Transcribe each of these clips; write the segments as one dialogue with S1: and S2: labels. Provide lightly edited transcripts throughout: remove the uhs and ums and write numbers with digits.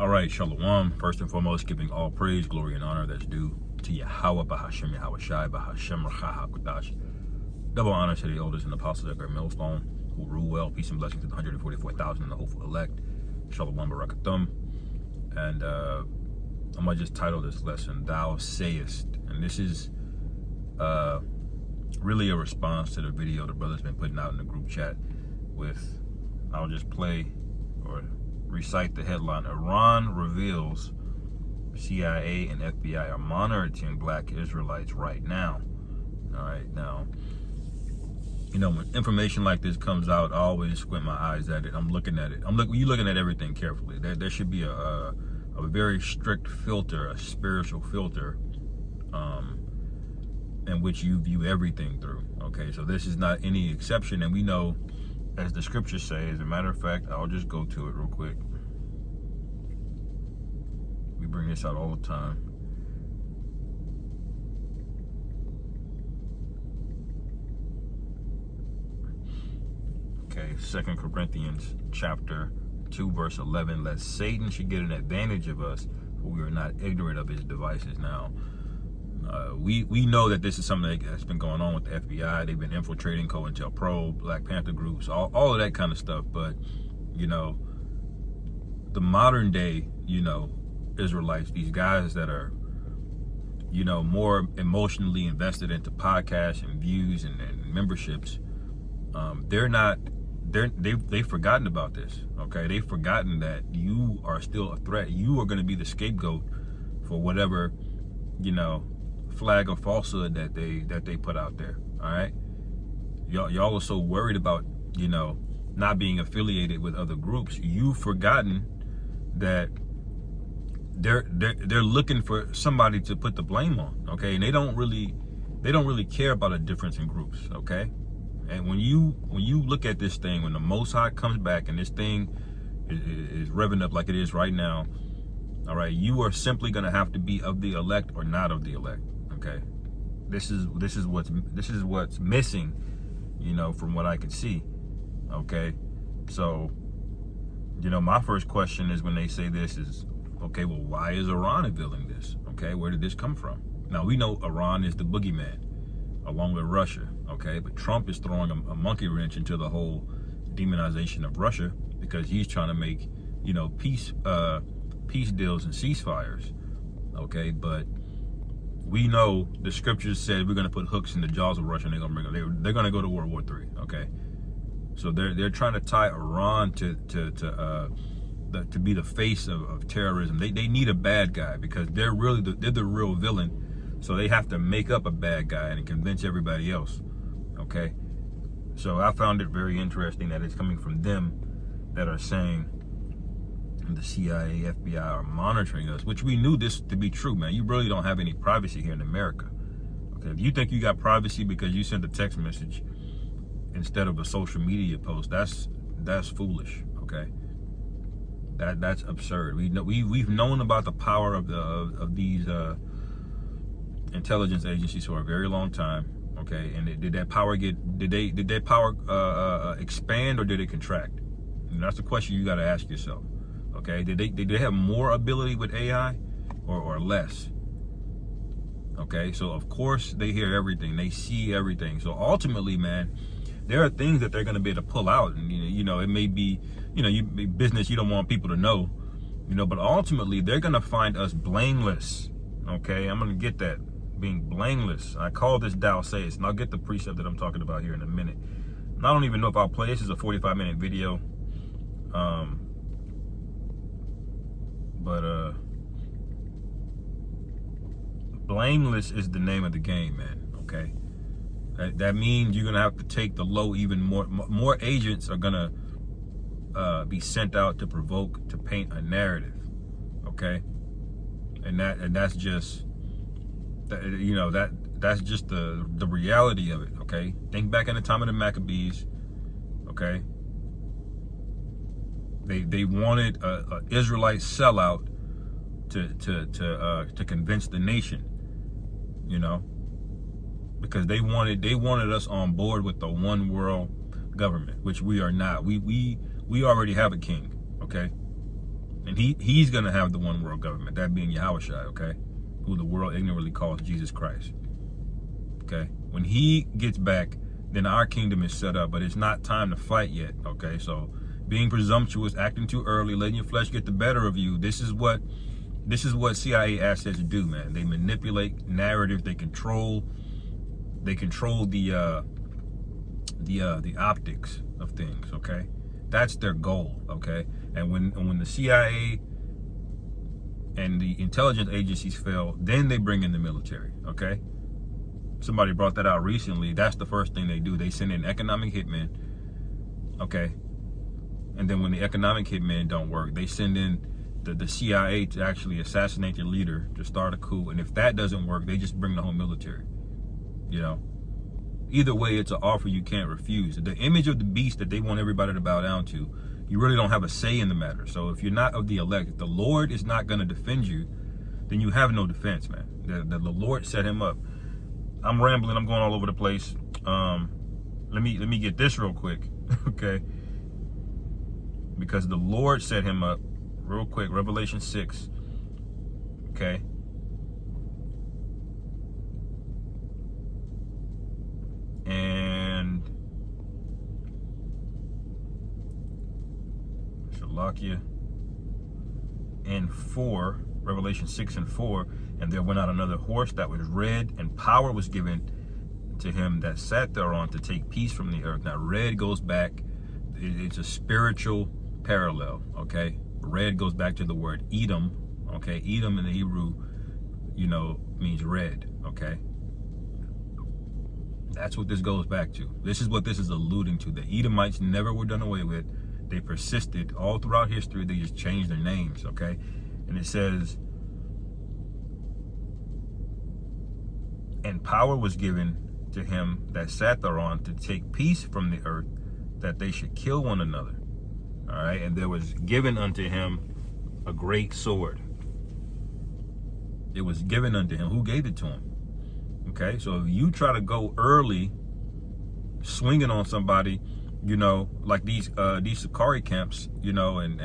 S1: All right, Shalom. First and foremost, giving all praise, glory, and honor that's due to Yahweh, Bahashem, Yahweh Shai, Bahashem, Racha, HaKodash. Double honor to the elders and apostles at Great Millstone, who rule well. Peace and blessings to the 144,000 and the hopeful elect. Shalom, Barakatum. And I'm going to just title this lesson, Thou Sayest. And this is really a response to the video the brother's been putting out in the group chat with, I'll just play or recite the headline. Iran reveals CIA and FBI are monitoring black Israelites right now. All right, now, you know, when information like this comes out, I always squint my eyes at it. I'm looking at it. You're looking at everything carefully. There should be a very strict filter, a spiritual filter, in which you view everything through. Okay, so this is not any exception, and we know, as the scriptures say, as a matter of fact, I'll just go to it real quick. We bring this out all the time. Okay, 2 Corinthians chapter 2, verse 11. Lest Satan should get an advantage of us, for we are not ignorant of his devices. Now, we know that this is something that's been going on with the FBI. They've been infiltrating COINTELPRO, Black Panther groups, all of that kind of stuff. But, you know, the modern day, you know, Israelites, these guys that are, you know, more emotionally invested into podcasts and views and memberships, they've forgotten about this. Okay, they've forgotten that you are still a threat. You are going to be the scapegoat for whatever, you know, flag of falsehood that they put out there. All right, y'all are so worried about, you know, not being affiliated with other groups. You've forgotten that they're looking for somebody to put the blame on. Okay, and they don't really care about a difference in groups. Okay, and when you look at this thing, when the Most High comes back and this thing is revving up like it is right now, all right, you are simply going to have to be of the elect or not of the elect. Okay, this is what's missing, you know, from what I could see. Okay, so, you know, my first question is, when they say this, is, okay, well, why is Iran revealing this? Okay, where did this come from? Now, we know Iran is the boogeyman, along with Russia. Okay, but Trump is throwing a monkey wrench into the whole demonization of Russia, because he's trying to make, you know, peace deals and ceasefires. Okay, but we know the scriptures said we're going to put hooks in the jaws of Russia, and they're going to go to World War III. Okay, so they're trying to tie Iran to be the face of terrorism. They need a bad guy, because they're the real villain. So they have to make up a bad guy and convince everybody else. Okay, so I found it very interesting that it's coming from them that are saying the CIA, FBI are monitoring us, which we knew this to be true, man. You really don't have any privacy here in America. Okay, if you think you got privacy because you sent a text message instead of a social media post, that's foolish. Okay, that's absurd. We've known about the power of these intelligence agencies for a very long time. Okay, and did that power expand, or did it contract? And that's the question you got to ask yourself. Okay, did they have more ability with AI or less? Okay, so of course they hear everything, they see everything. So ultimately, man, there are things that they're going to be able to pull out, and you know, it may be, you know, business you don't want people to know, you know, but ultimately they're going to find us blameless. Okay, I'm going to get that, being blameless. I call this Thou Sayest, and I'll get the precept that I'm talking about here in a minute. And I don't even know if I'll play. This is a 45-minute video. But blameless is the name of the game, man. Okay, that means you're gonna have to take the low even more. More agents are gonna be sent out to provoke, to paint a narrative. Okay, and that's just, you know, that's just the reality of it. Okay, think back in the time of the Maccabees. Okay, they wanted a Israelite sellout to convince the nation, you know, because they wanted us on board with the one world government, which we are not. We already have a king, okay? And he's going to have the one world government, that being Yahushua, okay? Who the world ignorantly calls Jesus Christ. Okay? When he gets back, then our kingdom is set up, but it's not time to fight yet, okay? So being presumptuous, acting too early, letting your flesh get the better of you, this is what CIA assets do, man. They manipulate narrative, they control the optics of things, okay? That's their goal, okay? And when the CIA and the intelligence agencies fail, then they bring in the military, okay? Somebody brought that out recently. That's the first thing they do. They send in economic hitmen, okay? And then when the economic hitmen don't work, they send in the CIA to actually assassinate your leader, to start a coup. And if that doesn't work, they just bring the whole military, you know? Either way, it's an offer you can't refuse. The image of the beast that they want everybody to bow down to, you really don't have a say in the matter. So if you're not of the elect, if the Lord is not going to defend you, then you have no defense, man. The Lord set him up. I'm rambling. I'm going all over the place. Let me get this real quick, okay? Because the Lord set him up real quick. Revelation 6, okay? And Shalakia in 4, Revelation 6 and 4, and there went out another horse that was red, and power was given to him that sat thereon to take peace from the earth. Now red goes back, it's a spiritual parallel, okay? Red goes back to the word Edom, okay? Edom in the Hebrew, you know, means red, okay? That's what this goes back to. This is what this is alluding to. The Edomites never were done away with. They persisted all throughout history. They just changed their names, okay? And it says, and power was given to him that sat thereon to take peace from the earth, that they should kill one another. All right? And there was given unto him a great sword. It was given unto him. Who gave it to him? Okay, so if you try to go early, swinging on somebody, you know, like these Sakari camps, you know, and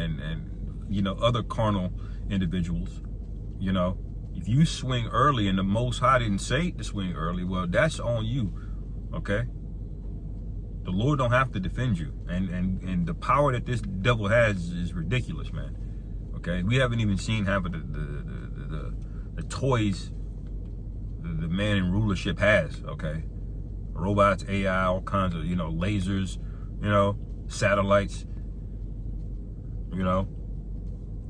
S1: you know, other carnal individuals, you know, if you swing early and the Most High didn't say to swing early, well, that's on you, okay? The Lord don't have to defend you, and the power that this devil has is ridiculous, man. Okay, we haven't even seen half of the toys the man in rulership has, okay? Robots, AI, all kinds of, you know, lasers, you know, satellites, you know.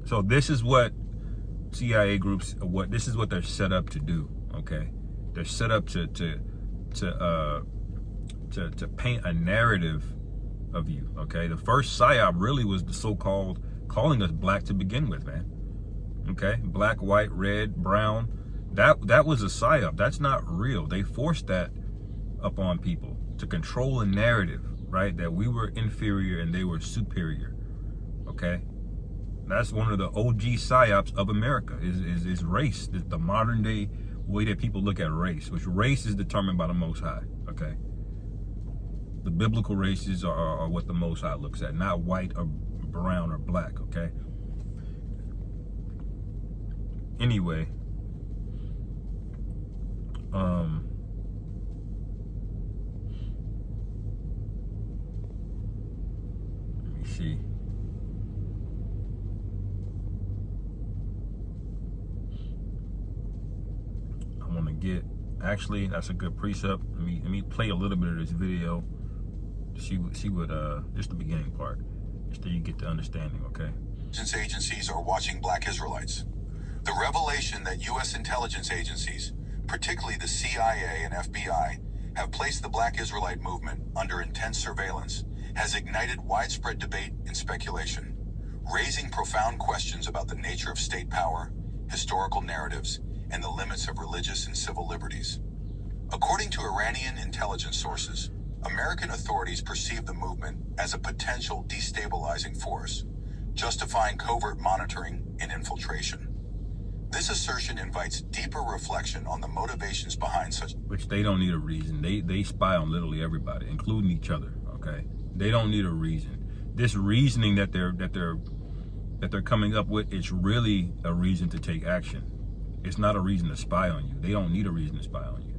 S1: So this is what CIA groups, this is what they're set up to do, okay? They're set up to paint a narrative of you, okay? The first psyop really was the so-called calling us black to begin with, man. Okay, black, white, red, brown. That was a psyop. That's not real. They forced that upon people to control a narrative, right? That we were inferior and they were superior. Okay, that's one of the OG psyops of America is race. The modern day way that people look at race, which race is determined by the Most High. Okay, the biblical races are what the Most High looks at, not white or brown or black. Okay. Anyway. Let me see. I want to get, actually, that's a good precept. Let me play a little bit of this video. See what just the beginning part, just so you get the understanding, okay?
S2: Intelligence agencies are watching black Israelites. The revelation that U.S. intelligence agencies, particularly the CIA and FBI, have placed the black Israelite movement under intense surveillance has ignited widespread debate and speculation, raising profound questions about the nature of state power, historical narratives, and the limits of religious and civil liberties. According to Iranian intelligence sources, American authorities perceive the movement as a potential destabilizing force, justifying covert monitoring and infiltration. This assertion invites deeper reflection on the motivations behind such...
S1: Which they don't need a reason. They spy on literally everybody, including each other, okay? They don't need a reason. This reasoning that they're that they're coming up with, it's really a reason to take action. It's not a reason to spy on you. They don't need a reason to spy on you.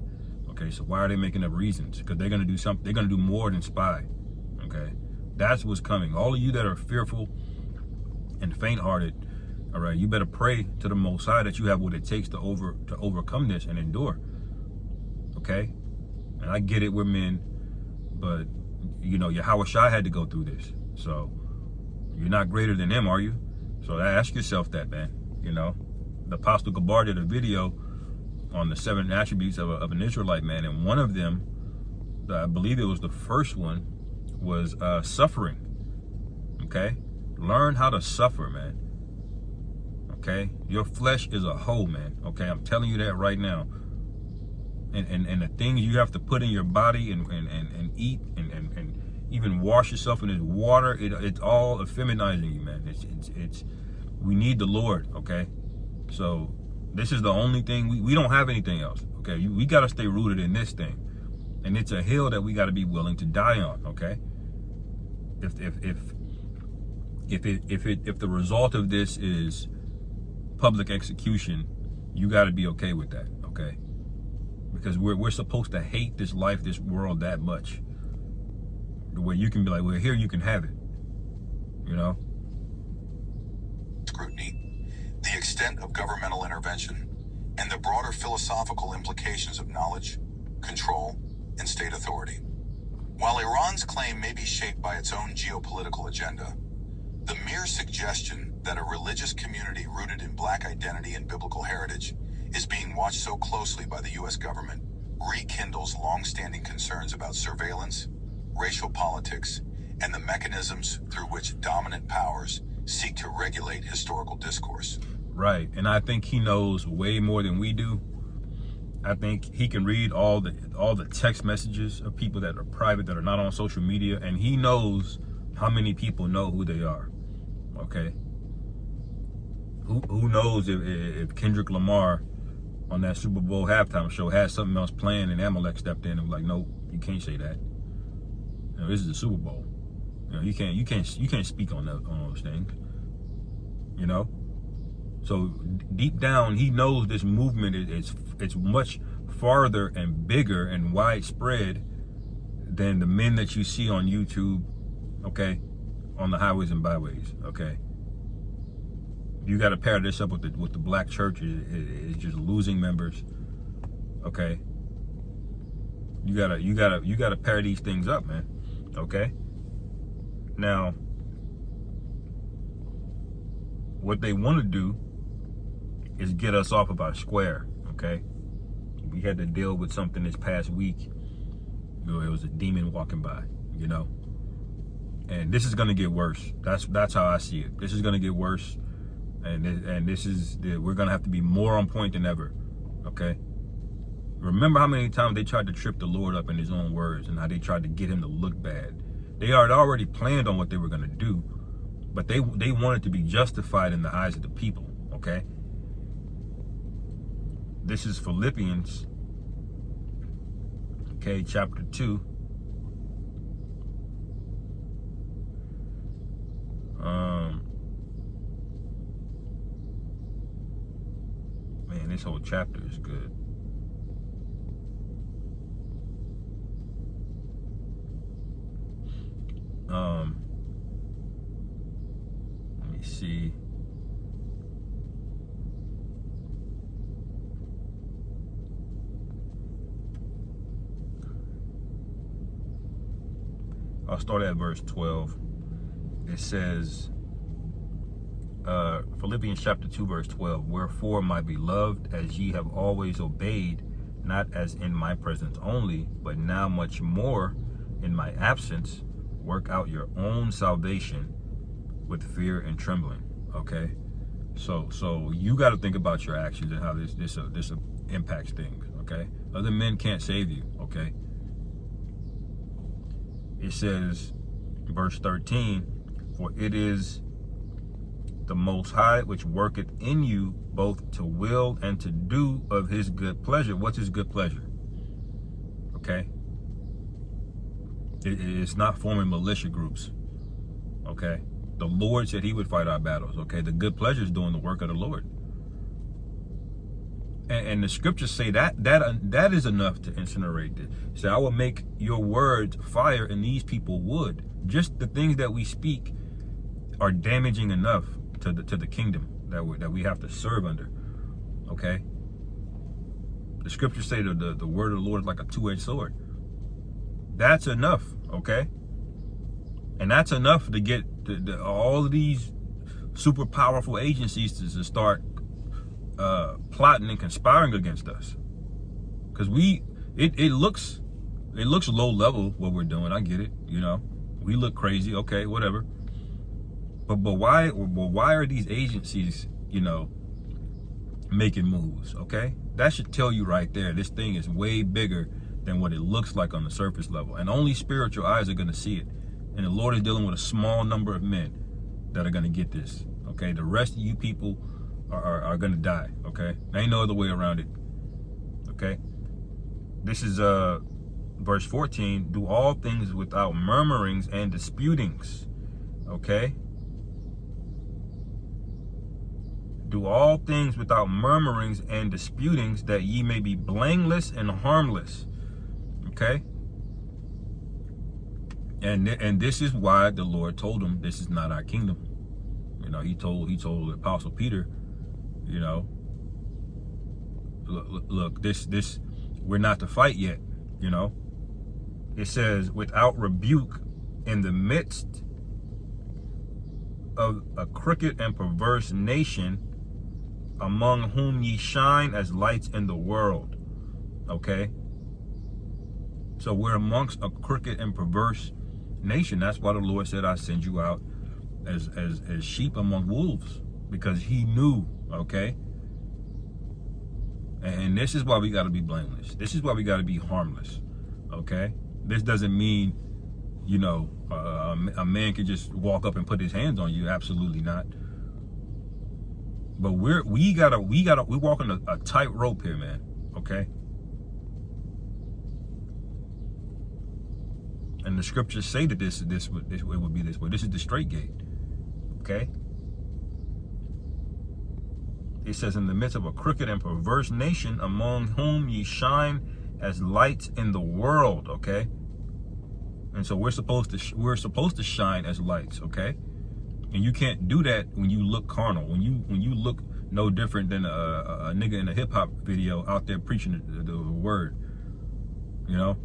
S1: Okay, so why are they making up reasons? Because they're going to do something. They're going to do more than spy. Okay, that's what's coming. All of you that are fearful and faint-hearted, all right, you better pray to the Most High that you have what it takes to overcome this and endure. Okay, and I get it, we're men, but you know, Yahweh Shai had to go through this, so you're not greater than him, are you? So ask yourself that, man. You know, the Apostle Gabar did a video on the 7 attributes of an Israelite man, and one of them, I believe it was the first one, was suffering. Okay, learn how to suffer, man. Okay, your flesh is a hoe, man. Okay, I'm telling you that right now. And the things you have to put in your body and eat and even wash yourself in this water, it's all effeminizing you, man. It's we need the Lord. Okay, so this is the only thing. We don't have anything else. Okay, we got to stay rooted in this thing, and it's a hill that we got to be willing to die on. Okay, if the result of this is public execution, you got to be okay with that. Okay, because we're supposed to hate this life, this world that much, the way you can be like, well, here you can have it. You know.
S2: Scrutiny, the extent of governmental intervention, and the broader philosophical implications of knowledge, control, and state authority. While Iran's claim may be shaped by its own geopolitical agenda, the mere suggestion that a religious community rooted in Black identity and biblical heritage is being watched so closely by the U.S. government rekindles long-standing concerns about surveillance, racial politics, and the mechanisms through which dominant powers seek to regulate historical discourse.
S1: Right, and I think he knows way more than we do. I think he can read all the text messages of people that are private, that are not on social media, and he knows how many people know who they are. Okay, who knows if Kendrick Lamar on that Super Bowl halftime show had something else playing and Amalek stepped in and was like, no, you can't say that. You know, this is the Super Bowl. You know, you can't speak on those things. You know, so deep down he knows this movement it's much farther and bigger and widespread than the men that you see on YouTube. Okay, on the highways and byways. Okay, you got to pair this up with the black church is just losing members. Okay, you gotta pair these things up, man. Okay, now what they want to do is get us off of our square. Okay, we had to deal with something this past week. You know, it was a demon walking by. You know, and this is gonna get worse. That's how I see it. This is gonna get worse, and this is we're gonna have to be more on point than ever. Okay. Remember how many times they tried to trip the Lord up in his own words and how they tried to get him to look bad. They had already planned on what they were going to do, but they wanted to be justified in the eyes of the people, okay? This is Philippians, okay, chapter 2. Man, this whole chapter is good. Let me see. I'll start at verse 12. It says, Philippians chapter 2, verse 12, wherefore, my beloved, as ye have always obeyed, not as in my presence only, but now much more in my absence, work out your own salvation with fear and trembling. Okay, so you got to think about your actions and how this impacts things. Okay, other men can't save you. Okay, it says, verse 13, for it is the Most High which worketh in you both to will and to do of his good pleasure. What's his good pleasure? Okay, it's not forming militia groups. Okay, The Lord said he would fight our battles, okay? The good pleasure is doing the work of the Lord. And the scriptures say that is enough to incinerate it. So I will make your words fire and these people wood. Just the things that we speak are damaging enough to the kingdom that we have to serve under, okay? The scriptures say that the word of the Lord is like a two-edged sword. That's enough, okay? And that's enough to get all of these super powerful agencies to start plotting and conspiring against us. Because it looks low level what we're doing. I get it, you know. We look crazy, okay, whatever. But why are these agencies, you know, making moves, okay? That should tell you right there, this thing is way bigger than what it looks like on the surface level. And only spiritual eyes are going to see it. And the Lord is dealing with a small number of men that are going to get this, okay? The rest of you people are going to die, okay? There ain't no other way around it, okay? This is verse 14. Do all things without murmurings and disputings, okay? Do all things without murmurings and disputings, that ye may be blameless and harmless, okay? And this is why the Lord told him this is not our kingdom. You know, he told the Apostle Peter, you know, look, this we're not to fight yet, you know. It says, without rebuke in the midst of a crooked and perverse nation, among whom ye shine as lights in the world, okay? So we're amongst a crooked and perverse nation. That's why the Lord said, I send you out as sheep among wolves, because he knew, okay? And this is why we got to be blameless. This is why we got to be harmless, okay? This doesn't mean, you know, a man can just walk up and put his hands on you. Absolutely not. But we're walking a tight rope here, man, okay? And the scriptures say that this would be this way. This is the straight gate, okay? It says, in the midst of a crooked and perverse nation, among whom ye shine as lights in the world, okay? And so we're supposed to shine as lights, okay? And you can't do that when you look carnal. When you look no different than a nigga in a hip hop video out there preaching the word, you know.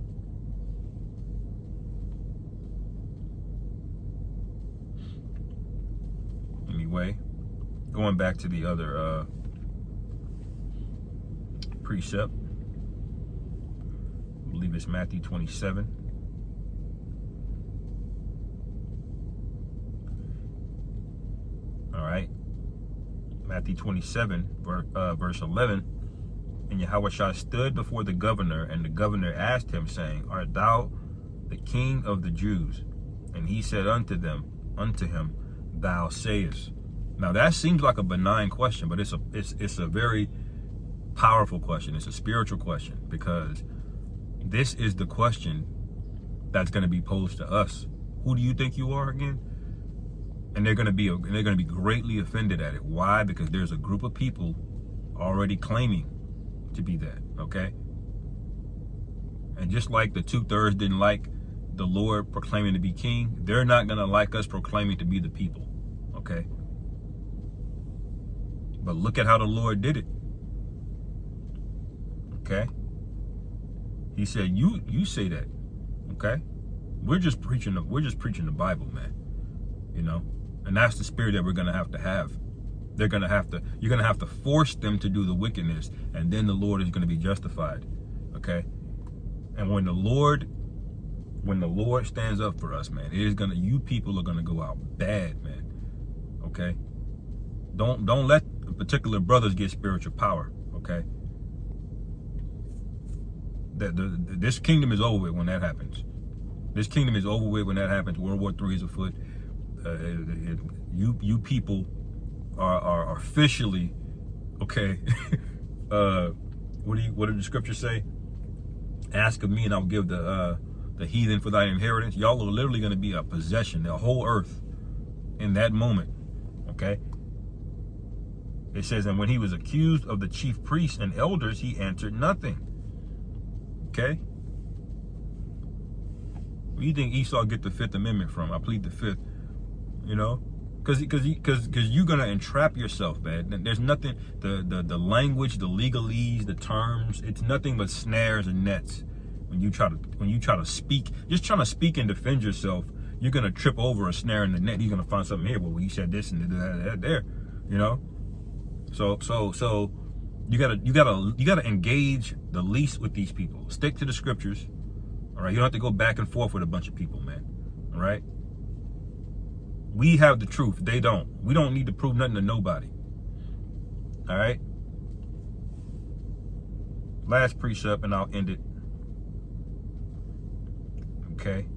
S1: Anyway, going back to the other precept, I believe it's Matthew 27. All right, Matthew 27, verse 11. And Yahushua stood before the governor, and the governor asked him, saying, Art thou the king of the Jews? And he said unto him, Thou sayest. Now that seems like a benign question, but it's a very powerful question. It's a spiritual question, because this is the question that's going to be posed to us. Who do you think you are again? And they're going to be greatly offended at it. Why? Because there's a group of people already claiming to be that, okay? And just like the 2/3 didn't like the Lord proclaiming to be king, they're not going to like us proclaiming to be the people, okay? But look at how the Lord did it, okay? He said, you say that, okay? We're just preaching the Bible, man, you know? And that's the spirit that we're going to have. You're going to have to force them to do the wickedness, and then the Lord is going to be justified, okay? And when the Lord stands up for us, man, you people are going to go out bad, man, okay? Don't let particular brothers get spiritual power, okay? This kingdom is over with when that happens. This kingdom is over with when that happens. World War III is afoot. You people are officially, okay. What did the scripture say? Ask of me, and I'll give the heathen for thine inheritance. Y'all are literally going to be a possession, the whole earth, in that moment. Okay. It says, and when he was accused of the chief priests and elders, he answered nothing. Okay. Where do you think Esau get the Fifth Amendment from? I plead the Fifth. You know, because you're gonna entrap yourself, man. There's nothing. The language, the legalese, the terms. It's nothing but snares and nets. When you try to speak, just trying to speak and defend yourself, you're gonna trip over a snare in the net. You're gonna find something here. Well, he said this and that there. You know. So you gotta engage the least with these people. Stick to the scriptures. All right. You don't have to go back and forth with a bunch of people, man. All right. We have the truth. They don't. We don't need to prove nothing to nobody. All right. Last precept, and I'll end it. Okay.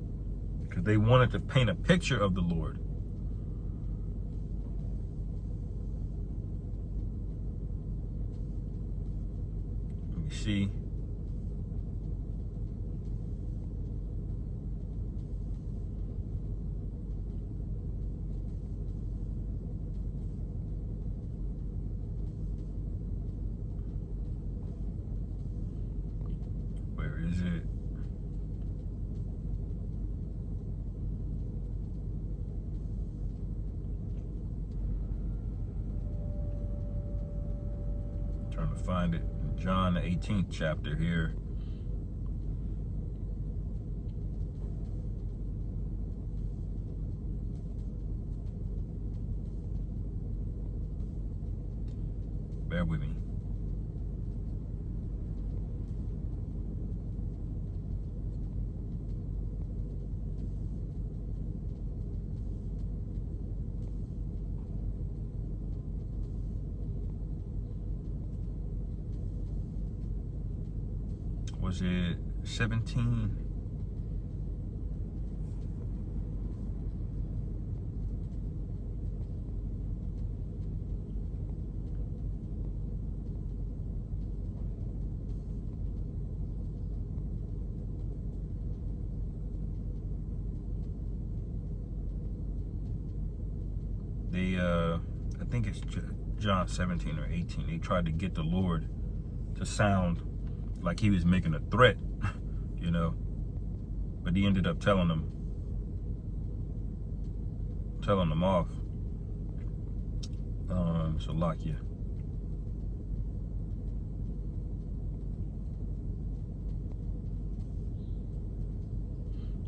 S1: Because they wanted to paint a picture of the Lord. Let me see. Where is it? Trying to find it. John, the 18th chapter here. Bear with me. Was it 17? I think it's John 17 or 18. They tried to get the Lord to sound like he was making a threat, you know, but he ended up telling them off. So Lakia.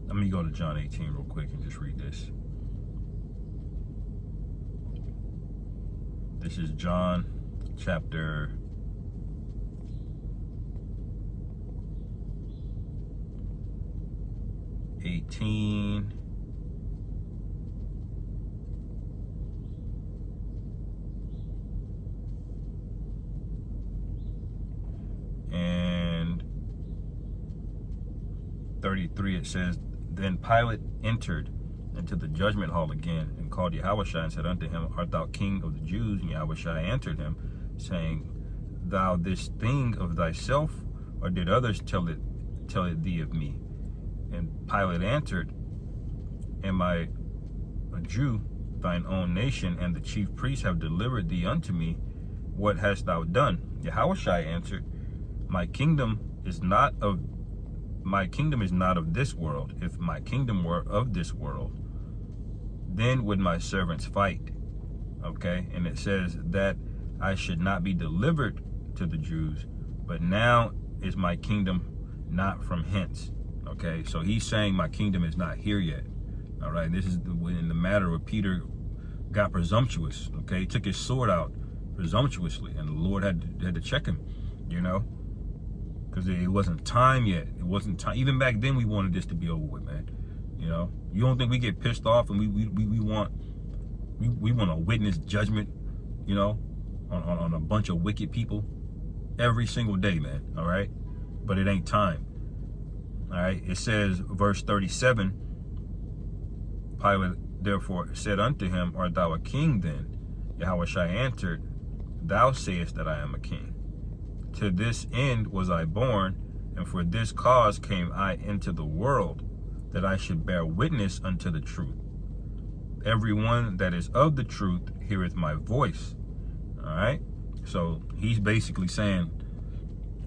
S1: Let me go to John 18 real quick and just read this. This is John chapter 18. And 33, it says, then Pilate entered into the judgment hall again and called Yahushua and said unto him, art thou king of the Jews? And Yahushua answered him, saying, thou this thing of thyself, or did others tell it thee of me? And Pilate answered, am I a Jew? Thine own nation and the chief priests have delivered thee unto me. What hast thou done? Yahushua answered, my kingdom is not of this world. If my kingdom were of this world, then would my servants fight. Okay, and it says that I should not be delivered to the Jews, but now is my kingdom not from hence. Okay, so he's saying my kingdom is not here yet. All right, this is in the matter where Peter got presumptuous. Okay, he took his sword out presumptuously, and the Lord had to check him, you know, because it wasn't time yet. It wasn't time. Even back then, we wanted this to be over with, man. You know, you don't think we get pissed off and we want to witness judgment, you know, on a bunch of wicked people every single day, man. All right, but it ain't time. All right, it says, verse 37, Pilate therefore said unto him, art thou a king then? Yahushua answered, thou sayest that I am a king. To this end was I born, and for this cause came I into the world, that I should bear witness unto the truth. Everyone that is of the truth heareth my voice. All right. So he's basically saying,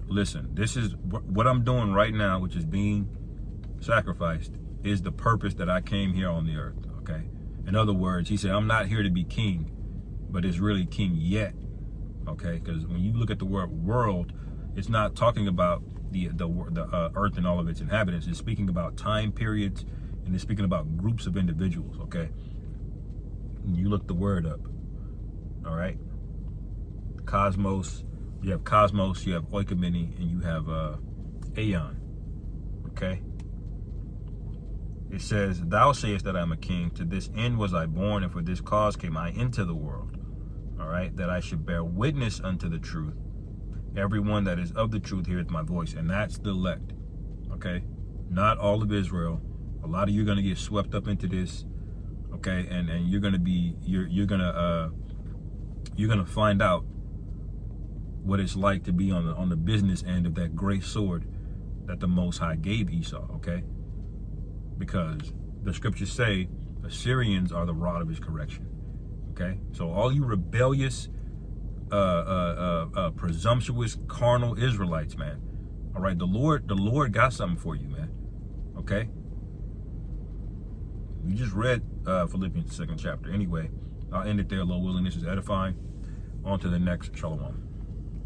S1: listen, this is what I'm doing right now, which is being sacrificed, is the purpose that I came here on the earth. Okay. In other words, he said, I'm not here to be king, but it's really king yet. Okay. Because when you look at the word world, it's not talking about the earth and all of its inhabitants. It's speaking about time periods, and it's speaking about groups of individuals. Okay. And you look the word up. All right. Cosmos, you have oikoumene, and you have aeon. Okay. It says, thou sayest that I am a king, to this end was I born, and for this cause came I into the world. All right, that I should bear witness unto the truth. Everyone that is of the truth heareth my voice. And that's the elect. Okay. Not all of Israel. A lot of you are going to get swept up into this. Okay. And you're going to be, you're going to find out what it's like to be on the business end of that great sword that the Most High gave Esau. Okay. Because the scriptures say Assyrians are the rod of his correction. Okay. So all you rebellious, presumptuous, carnal Israelites, man. All right. The Lord got something for you, man. Okay. We just read Philippians 2nd chapter. Anyway, I'll end it there. Lord willing, this is edifying. On to the next. Shalom.